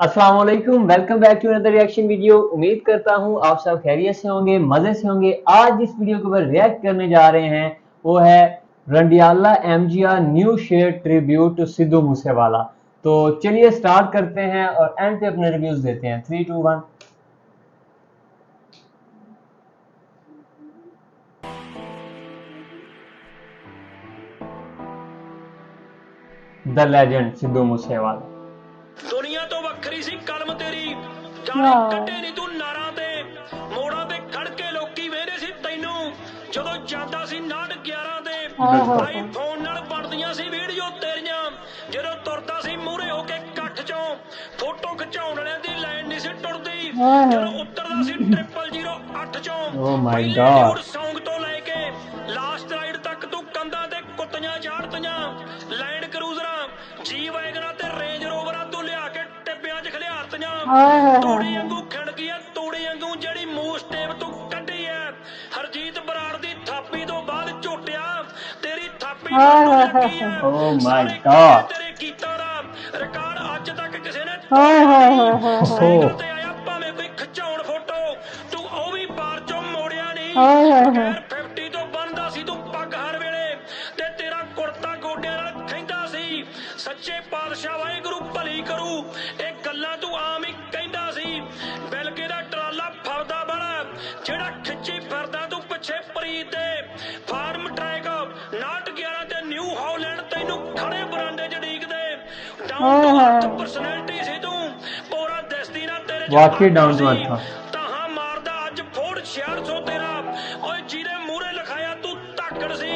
अस्सलाम वालेकुम, welcome back to another reaction video. उम्मीद करता हूँ आप सब खैरियत से होंगे, मजे से होंगे। आज जिस वीडियो के ऊपर रिएक्ट करने जा रहे हैं वो है रंडियाला MGR new share tribute to Sidhu Moosewala. तो चलिए स्टार्ट करते हैं और एंड पे अपने रिव्यूज देते हैं। 3 2 1। The legend Sidhu Moosewala. ਦੁਨੀਆ ਤੋਂ ਵੱਖਰੀ ਸੀ ਕਲਮ ਤੇਰੀ ਜਾਣੇ ਕੱਢੇ ਨਹੀਂ ਤੂੰ ਨਾਰਾਂ ਤੇ ਮੋੜਾਂ ਤੇ ਖੜ ਕੇ ਲੋਕੀ ਵੇਖਦੇ ਸੀ ਤੈਨੂੰ ਜਦੋਂ ਜਾਂਦਾ ਸੀ 911 ਤੇ ਆਈਫੋਨ ਨਾਲ ਬਣਦੀਆਂ ਸੀ ਵੀਡੀਓ ਤੇਰੀਆਂ ਜਦੋਂ ਤੁਰਦਾ ਸੀ ਮੂਹਰੇ ਹੋ ਕੇ ਇਕੱਠ ਚੋਂ ਫੋਟੋ ਖਿਚਾਉਣ ਵਾਲਿਆਂ ਦੀ ਲਾਈਨ ਨਹੀਂ ਸੀ ਟੁੱਟਦੀ ਜਦੋਂ ਉਤਰਦਾ ਸੀ 0008 ਚੋਂ ਓ ਮਾਈ ਗॉड ਸੌਂਗ ਤੋਂ ਲੈ ਕੇ ਲਾਸਟ ਰਾਈਡ ਤੱਕ ਤੂੰ ਕੰਧਾਂ ਤੇ ਕੁੱਤੀਆਂ ਚਾੜਤੀਆਂ ਲੈਂਡ ਕਰੂਜ਼ਰਾਂ ਜੀ ਵੈਗਨਾਂ ਤੇ ਰੇਂਜ ਰੋਵਰਾਂ ਤੂੰ ਲਿਆ ਕੇ ਟਿੱਬਿਆਂ 'ਚ ਖਲਿਆਰਤੀਆਂ ਤੂੜੀ ਵਾਂਗੂ ਖਿੜਕੀ ਐ ਤੂੜੀ ਵਾਂਗੂ ਜਿਹੜੀ ਮੂਸ ਟੇਪ ਤੂੰ ਕੱਢੀ ਐ ਹਰਜੀਤ ਬਰਾੜ ਦੀ ਥਾਪੀ ਤੋਂ ਬਾਅਦ ਝੋਟਿਆ ਤੇਰੀ ਥਾਪੀ ਲੱਗੀ ਐ ਓ ਮਾਈ ਗॉड ਤੇਰੇ ਗੀਤਾਂ ਦਾ ਰਿਕਾਰਡ ਅੱਜ ਤੱਕ ਕਿਸੇ ਨੇ ਸਾਈਕਲ ਤੇ ਆਇਆ ਭਾਵੇਂ ਕੋਈ ਖਿਚਾਉਣ ਫੋਟੋ ਤੂੰ ਉਹ ਵੀ ਬਾਹਰ ਚੋਂ ਮੋੜਿਆ ਨਹੀਂ ਬਗੈਰ 50 ਤੋਂ ਬਣਦਾ ਸੀ ਤੂੰ ਪੱਗ ਹਰ ਵੇਲੇ ਤੇ ਤੇਰਾ ਕੁੜਤਾ ਗੋਡਿਆਂ ਨਾਲ ਖੈਂਦਾ ਸੀ ਸੱਚੇ ਪਾਤਸ਼ਾਹ ਵਾਹਿਗੁਰੂ ਭਲੀ ਕਰੂ ਇਹ ਗੱਲਾਂ ਤੂੰ ਆਮ ਹੀ ਕਹਿੰਦਾ ਸੀ ਬਿਲਕੇ ਦਾ ਟਰਾਲਾ ਫੜਦਾ ਬੜਾ ਜਿਹੜਾ ਖਿੱਚੀ ਫਿਰਦਾ ਤੂੰ ਪਿੱਛੇ ਪ੍ਰੀਤ ਦੇ ਫਾਰਮ ਟਰੈਕ 911 ਤੇ ਨਿਊ ਹਾਲੈਂਡ ਤੈਨੂੰ ਖੜੇ ਬਰਾਂਡੇ 'ਚ ਡੀਕਦੇ ਡਾਊਨ ਟੂ ਅਰਥ ਪਰਸਨੈਲਿਟੀ ਸੀ ਤੂੰ ਪੂਰਾ ਦਿਸਦੀ ਨਾ ਤੇਰੇ ਵਾਕਈ ਡਾਊਨ ਟੂ ਅਰਥ ਤਾਹਾਂ ਮਾਰਦਾ ਅੱਜ ਫੋੜ 6600 ਤੇਰਾ ਓਏ ਜਿਹਦੇ ਮੂਹਰੇ ਲਿਖਾਇਆ ਤੂੰ ਧਾਕੜ ਸੀ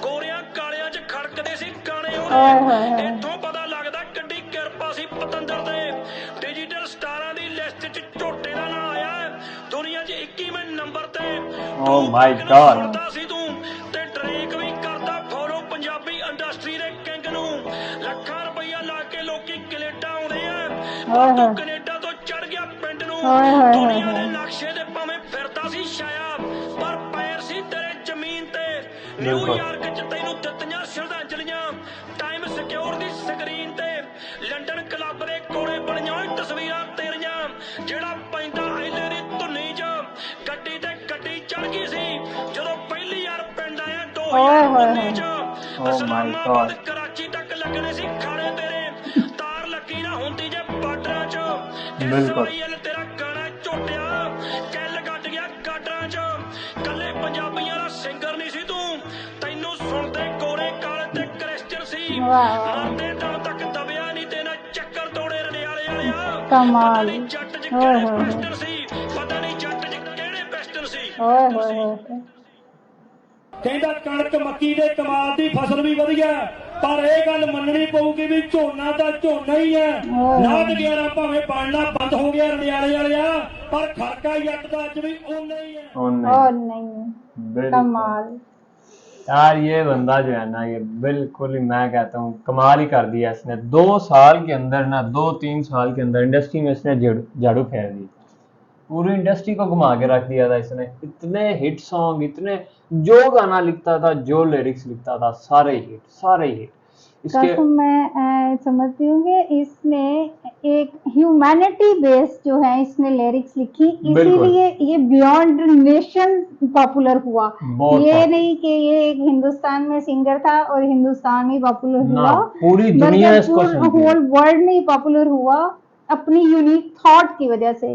ਗੋਰਿਆਂ ਕਾਲਿਆਂ 'ਚ ਖੜਕਦੇ ਸੀ ਗਾਣੇ ਉਹਦੇ ਇੱਥੋਂ ਪਤਾ ਲੱਗਦਾ ਕਿੱਡੀ ਕਿਰਪਾ ਸੀ ਪਤੰਦਰ ਦੇ ਡਿਜੀਟਲ ਸਟਾਰਾਂ ਦੀ ਲਿਸਟ 'ਚ ਝੋਟੇ ਦਾ ਨਾਂ ਆਇਆ ਦੁਨੀਆ 'ਚ 21ਵੇਂ ਨੰਬਰ ਤੇ ਓ ਮਾਈ ਗॉड ਸੀ ਤੂੰ ਤੇ ਡਰੇਕ ਵੀ ਕਰਦਾ ਫੋਲੋ ਪੰਜਾਬੀ ਇੰਡਸਟਰੀ ਦੇ ਕਿੰਗ ਨੂੰ ਲੱਖਾਂ ਰੁਪਈਆ ਲਾ ਕੇ ਲੋਕੀ ਕੈਨੇਡਾ ਆਉਂਦੇ ਆ ਤੂੰ ਕੈਨੇਡਾ ਤੋਂ ਚੜ ਗਿਆ ਪਿੰਡ ਨੂੰ ਦੁਨੀਆ ਦੇ ਨਕਸ਼ੇ ਦੇ ਭਾਵੇਂ ਫਿਰਦਾ ਸੀ ਛਾਇਆ ਪਰ ਪੈਰ ਸੀ ਤੇਰੇ ਜ਼ਮੀਨ ਤੇ ਨਿਊਯਾਰਕ 'ਚ ਤੈਨੂੰ ਦਿੱਤੀਆਂ ਸ਼ਰਧਾਂਜਲੀਆਂ ਟਾਈਮ ਸਿਕਿਉਰ ਦੀ ਸਕਰੀਨ ਤੇ ਲੰਡਨ ਕਲੱਬ ਦੇ ਕੋਲੇ ਬਣੀਆਂ ਹੋਈ ਤਸਵੀਰਾਂ ਤੇਰੀਆਂ ਜਿਹੜਾ ਪੈਂਦਾ ਆਈਲੇ ਦੀ ਧੁੰਨੀ 'ਚ ਗੱਡੀ ਤੇ ਗੱਡੀ ਚੜ ਗਈ ਸੀ ਜਦੋਂ ਪਹਿਲੀ ਵਾਰ ਪਿੰਡ ਆਇਆ 2019 'ਚ ਇਸਲਾਮਾਬਾਦ ਕਰਾਚੀ ਤੱਕ ਲੱਗਣੇ ਸੀ ਖਾਣੇ ਤੇਰੇ ਤਾਰ ਲੱਗੀ ਨਾ ਹੁੰਦੀ ਜੇ ਬਾਰਡਰਾਂ 'ਚ ਬਿਲਕੁਲ ਤੇਰਾ ਗਾਣਾ ਝੋਟਿਆ ਕਿੱਲ ਕੱਟ ਗਿਆ ਗਾਡਰਾਂ 'ਚ ਕੱਲੇ ਪੰਜਾਬੀਆਂ ਦਾ ਸਿੰਗਰ ਨਹੀਂ ਸੀ ਤੂੰ ਤੈਨੂੰ ਸੁਣਦੇ ਗੋਰੇ ਕਾਲੇ ਤੇ ਕ੍ਰਿਸਚਨ ਸੀ ਮਰਦੇ ਦਮ ਤੱਕ ਦਬਿਆ ਨਹੀਂ ਤੇ ਨਾ ਚੱਕਰ ਤੋੜੇ ਰੰਡਿਆਲੇ ਵਾਲਿਆ ਕਮਾਲ ਜੱਟ 'ਚ ਕਿਹੜੇ ਬੈਸਟਰ ਸੀ ਪਤਾ ਨਹੀਂ ਜੱਟ 'ਚ ਕਿਹੜੇ ਬੈਸਟਰ ਸੀ ਕਹਿੰਦਾ ਕਣਕ ਮੱਕੀ ਦੇ ਕਮਾਲ ਦੀ ਫਸਲ ਵੀ ਵਧੀਆ ਪਰ ਇਹ ਗੱਲ ਮੰਨਣੀ ਪਊਗੀ ਵੀ ਝੋਨਾ ਤਾਂ ਝੋਨਾ ਹੀ ਹੈ 911 ਭਾਵੇਂ ਬਣਨਾ ਬੰਦ ਹੋ ਗਿਆ ਰੰਡਿਆਲੇ ਵਾਲਿਆ ਪਰ ਖਰਕਾ ਜੱਟ ਦਾ ਅੱਜ ਵੀ ਓਨਾ ਹੀ है और नहीं कमाल यार ये बंदा जो है ना ये बिल्कुल ही मैं कहता हूँ कमाल ही कर दिया इसने 2 साल के अंदर ना 2-3 साल के अंदर इंडस्ट्री में इसने झाड़ू फेर दी पूरी इंडस्ट्री को घुमा के रख दिया था इसने इतने हिट सॉन्ग इतने जो गाना लिखता था जो लिरिक्स लिखता था सारे हिट इसके मैं समझती हूँ कि इसने एक ह्यूमैनिटी बेस्ड जो है इसने लिरिक्स लिखी इसीलिए ये बियॉन्ड नेशन पॉपुलर हुआ ये नहीं कि ये एक हिंदुस्तान में सिंगर था और हिंदुस्तान में पॉपुलर हुआ पूरी दुनिया इसको होल वर्ल्ड में पॉपुलर हुआ अपनी यूनिक थॉट की वजह से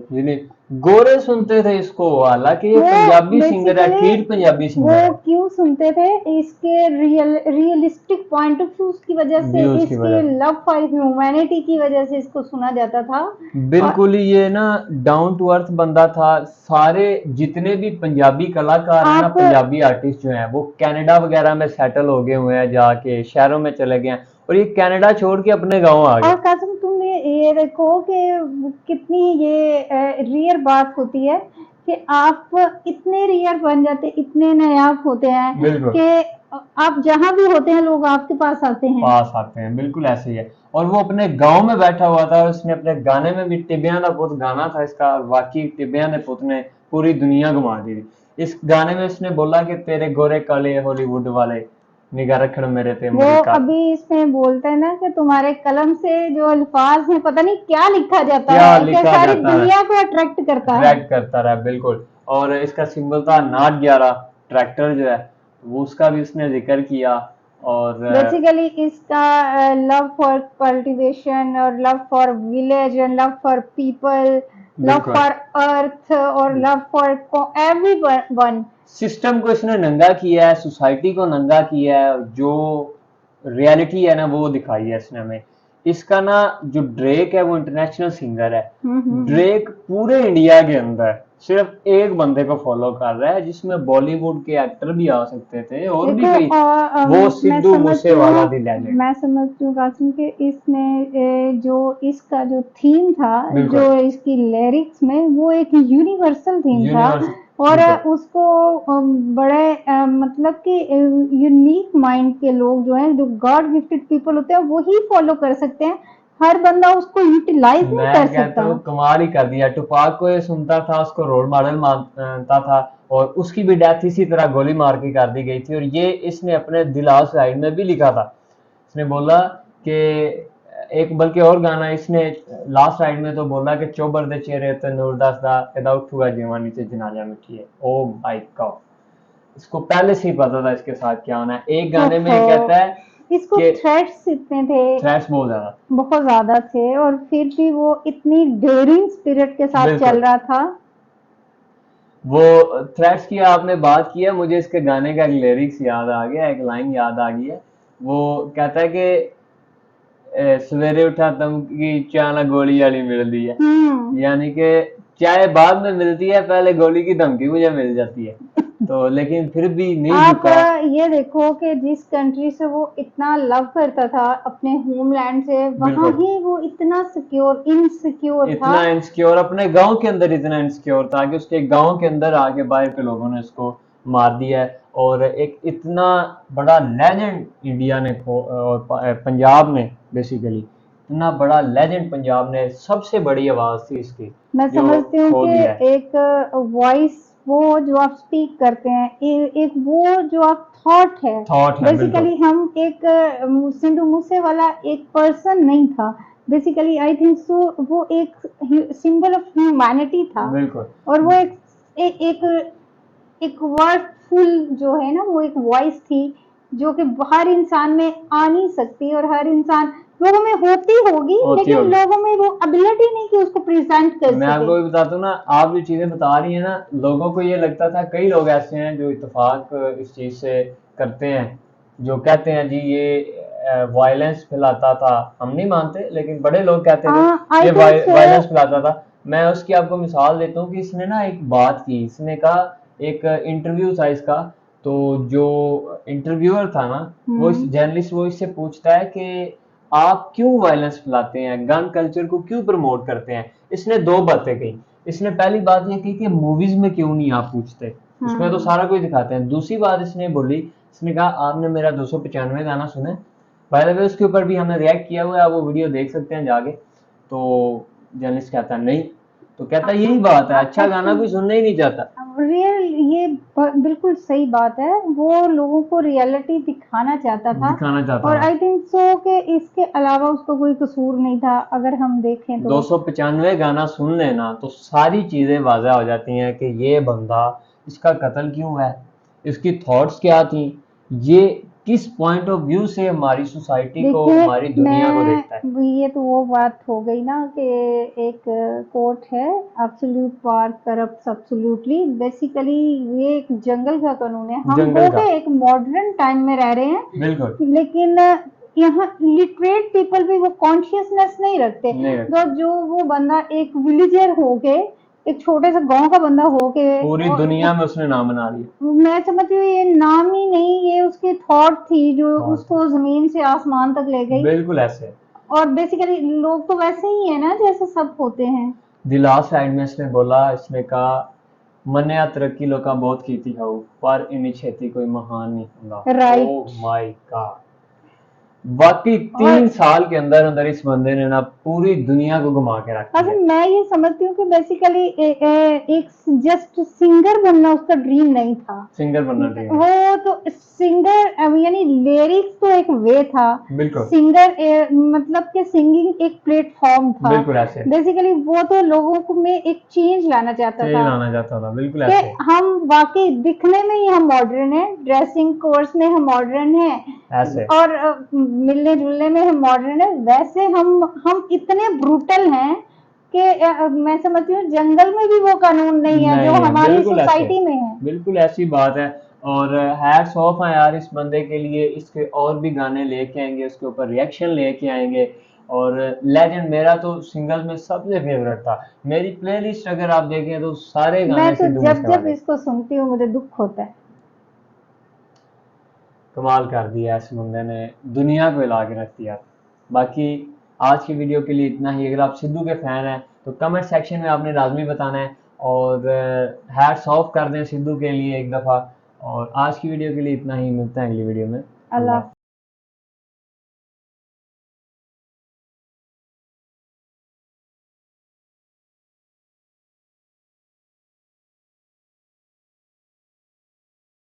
गोरे सुनते थे इसको हालांकि ये पंजाबी सिंगर है ठीक पंजाबी सिंगर वो क्यों सुनते थे इसके रियलिस्टिक पॉइंट ऑफ व्यू की वजह से इसके लव फॉर ह्यूमैनिटी की वजह से इसको सुना जाता था बिल्कुल ही ये ना डाउन टू अर्थ बंदा था सारे जितने भी पंजाबी कलाकार हैं ना पंजाबी आर्टिस्ट जो हैं वो कनाडा वगैरह में सेटल हो गए हुए हैं जाके शहरों में चले गए हैं और ये कनाडा छोड़ के अपने गाँव आ गए और कसम तुम ये देखो कि कितनी ये रियर बात होती है कि आप इतने रियर बन जाते इतने नायाब होते हैं कि आप जहाँ भी होते हैं लोग आपके पास आते हैं बिल्कुल ऐसे ही है और वो अपने गांव में बैठा हुआ था और उसने अपने गाने में भी टिबिया का पुत गाना था इसका वाकई टिबिया ने पुत ने पूरी दुनिया घुमा दी इस गाने में उसने बोला कि तेरे गोरे काले हॉलीवुड वाले निगाह रखड़ मेरे ते वो अमरीका। अभी इसमें बोलते हैं ना कि तुम्हारे कलम से जो अल्फाज हैं पता नहीं क्या लिखा जाता क्या है, कि लिखा सारी जाता है, दुनिया को अट्रैक्ट करता है। अट्रैक्ट करता रहा, बिल्कुल। और इसका सिंबल था नाट 11 ट्रैक्टर जो है, वो उसका भी उसने जिक्र किया। और बेसिकली इसका लव फॉर कल्टीवेशन और love for village and love for people, love बिल्कुल फॉर अर्थ और लव फॉर एवरीवन। सिस्टम को इसने नंगा किया है, सोसाइटी को नंगा किया है, जो रियलिटी है ना वो दिखाई है इसने हमें। इसका ना जो ड्रेक है वो इंटरनेशनल सिंगर है। ड्रेक पूरे इंडिया के अंदर सिर्फ एक बंदे को फॉलो कर रहा है, जिसमें बॉलीवुड के एक्टर भी आ सकते थे और भी कई, वो सिद्धू मूसेवाला दी लेजेंड। मैं समझती हूँ कासिम कि इसने जो इसका जो थीम था, बिल्कुल। जो इसकी लिरिक्स में, वो एक यूनिवर्सल थीम था। यूनिवर्सल, और बिल्कुल। उसको बड़े मतलब कि यूनिक माइंड के लोग जो हैं, जो गॉड गिफ्टेड पीपल होते हैं, वही फॉलो कर सकते हैं। हर बंदा उसको यूटिलाइज नहीं मैं कर कहता सकता। हूँ कमाल ही कर दिया। टुपाक को ये सुनता था, उसको रोल मॉडल मानता था, और उसकी भी डेथ इसी तरह गोली मार के कर दी गई थी। और ये इसने अपने दिल आउटसाइड में भी लिखा था। इसने बोला कि एक बल्कि और गाना इसने लास्ट साइड में तो बोला कि चौबर दे चेहरे ते नूर दसदा एदा उठूगा जवानी से जनाजा मिठी है। ओ माय गॉड, इसको पहले से ही पता था इसके साथ क्या होना है। एक गाने में ये कहता है इसको कि थ्रेट्स इतने थे, थ्रेट्स बहुत ज्यादा थे, और फिर भी वो इतनी डेयरिंग स्पिरिट के साथ बिल्कुल। चल रहा था। वो थ्रेट्स की आपने बात किया, मुझे इसके गाने का एक लिरिक्स याद आ गया, एक लाइन याद आ गई है। वो कहता है कि सवेरे उठा तम की चाय ना गोली वाली मिलती है, यानी कि चाय बाद में मिलती है, पहले गोली की धमकी मुझे मिल जाती है। तो लेकिन फिर भी नहीं आप झुका। ये देखो कि जिस कंट्री से वो इतना लव करता था, अपने होमलैंड से, वहां बिल्कुल। ही वो इतना सिक्योर इनसिक्योर था। इतना इनसिक्योर, अपने गांव के अंदर इतना इनसिक्योर था कि उसके गांव के अंदर आके बाहर के लोगों ने उसको मार दिया है। और एक इतना बड़ा लेजेंड इंडिया ने और पंजाब ने, बेसिकली इतना बड़ा लेजेंड पंजाब ने, सबसे बड़ी आवाज थी इसकी, मैं जो समझती हूँ खो कि दिया है। एक वॉइस, वो जो आप स्पीक करते हैं, एक वो जो आप थॉट है, थॉट है, बिल्कुल। बेसिकली हम एक सिंधु मूसे वाला एक पर्सन नहीं था, बेसिकली आई थिंक सो वो एक सिंबल ऑफ ह्यूमैनिटी था। बिल्कुल। और वो एक एक वर्डफुल जो है ना, वो एक वॉइस थी, जो कि हर इंसान में आ नहीं सकती, और हर इंसान लोगों में होती होगी, लेकिन लोगों में वो एबिलिटी नहीं कि उसको प्रेजेंट कर मैं आपको भी बताता हूँ ना, आप जो चीजें बता रही हैं ना, लोगों को ये लगता था, कई लोग ऐसे हैं जो इत्तेफाक इस चीज से करते हैं, जो कहते हैं जी ये वायलेंस फैलाता था। हम नहीं मानते, लेकिन बड़े लोग कहते थे ये वायलेंस फैलाता था। मैं उसकी आपको मिसाल देता हूँ कि इसने ना एक बात की, इसने कहा, एक इंटरव्यू था इसका, तो जो इंटरव्यूअर था ना, वो इस जर्नलिस्ट, वो इससे पूछता है कि आप क्यों वायलेंस फैलाते हैं, गन कल्चर को क्यों प्रमोट करते हैं। इसने दो बातें कही। इसने पहली बात ये कही कि मूवीज में क्यों नहीं आप पूछते, उसमें तो सारा कुछ दिखाते हैं। दूसरी बात इसने बोली, इसने कहा आपने मेरा 295 गाना सुना है, बाय द वे उसके ऊपर भी हमने रिएक्ट किया हुआ है, आप वो वीडियो देख सकते हैं जाके। तो जर्नलिस्ट कहता नहीं, तो कहता यही बात है, अच्छा गाना कोई सुनना ही नहीं चाहता। रियल, ये बिल्कुल सही बात है, वो लोगों को रियलिटी दिखाना चाहता था, और आई थिंक सो कि इसके अलावा उसका कोई कसूर नहीं था। अगर हम देखें तो 295 गाना सुन लेना तो सारी चीजें वाज़ह हो जाती हैं कि ये बंदा, इसका कत्ल क्यों है, इसकी थॉट्स क्या थी, ये किस पॉइंट ऑफ व्यू से हमारी सोसाइटी को, हमारी दुनिया को देखता है। ये तो वो बात हो गई ना कि एक कोट है, absolute power corrupts absolutely. Basically ये एक जंगल का कानून है। हम हो के एक मॉडर्न टाइम में रह रहे हैं, बिल्कुल, लेकिन यहाँ लिटरेट पीपल भी वो कॉन्शियसनेस नहीं रखते। तो जो वो बंदा एक विलेजर हो के, एक छोटे से गांव का बंदा हो के, पूरी दुनिया में उसने नाम बना लिया। मैं समझती हूँ ये नाम ही नहीं, ये उसकी थॉट थी जो उसको जमीन से आसमान तक ले गई। बिल्कुल ऐसे। और बेसिकली लोग तो वैसे ही है ना जैसे सब होते हैं। द लास्ट साइड में इसने बोला, इसने कहा मन्या तरक्की लोका बहुत कीती हूँ, पर इन्नी छेती कोई महान नहीं होगा। राइट। ओह माय गॉड, वाकई 3 साल के अंदर अंदर इस बंदे ने ना पूरी दुनिया को घुमा के रख अच्छा, दिया। मैं ये समझती हूँ कि बेसिकली एक जस्ट सिंगर बनना उसका ड्रीम नहीं था। सिंगर बनना चाहिए। वो तो सिंगर यानी लिरिक्स तो एक वे था, बिल्कुल सिंगर मतलब कि सिंगिंग एक प्लेटफॉर्म था। बिल्कुल ऐसे बेसिकली वो तो लोगों को में एक चेंज लाना चाहता चेंज था लाना चाहता था, बिल्कुल कि ऐसे हम वाकई दिखने में ही हम मॉडर्न हैं, ड्रेसिंग कोर्स में हम मॉडर्न हैं ऐसे। और मिलने जुलने में हम मॉडर्न है। वैसे हम इतने ब्रूटल हैं कि मैं समझती हूँ जंगल में भी वो कानून नहीं है जो नहीं है, हमारी बिल्कुल ऐसे, सोसाइटी में है। बिल्कुल ऐसी बात है। और हैट्स ऑफ है यार इस बंदे के लिए, इसके और भी गाने लेके आएंगे, उसके ऊपर रिएक्शन लेके आएंगे। और लेजेंड मेरा तो सिंगल में सबसे फेवरेट था। मेरी प्लेलिस्ट अगर आप देखें तो सारे मैं गाने तो सिद्धू जब जब मूसेवाले। इसको सुनती हूँ मुझे दुख होता है। कमाल कर दिया इस बंदे ने, दुनिया को हिला के रख दिया। बाकी आज की वीडियो के लिए इतना ही। अगर आप सिद्धू के फैन हैं तो कमेंट सेक्शन में आपने लाजमी बताना है, और हैट्स ऑफ कर दें सिद्धू के लिए एक दफ़ा। और आज की वीडियो के लिए इतना ही, मिलते हैं अगली वीडियो में। अल्लाह।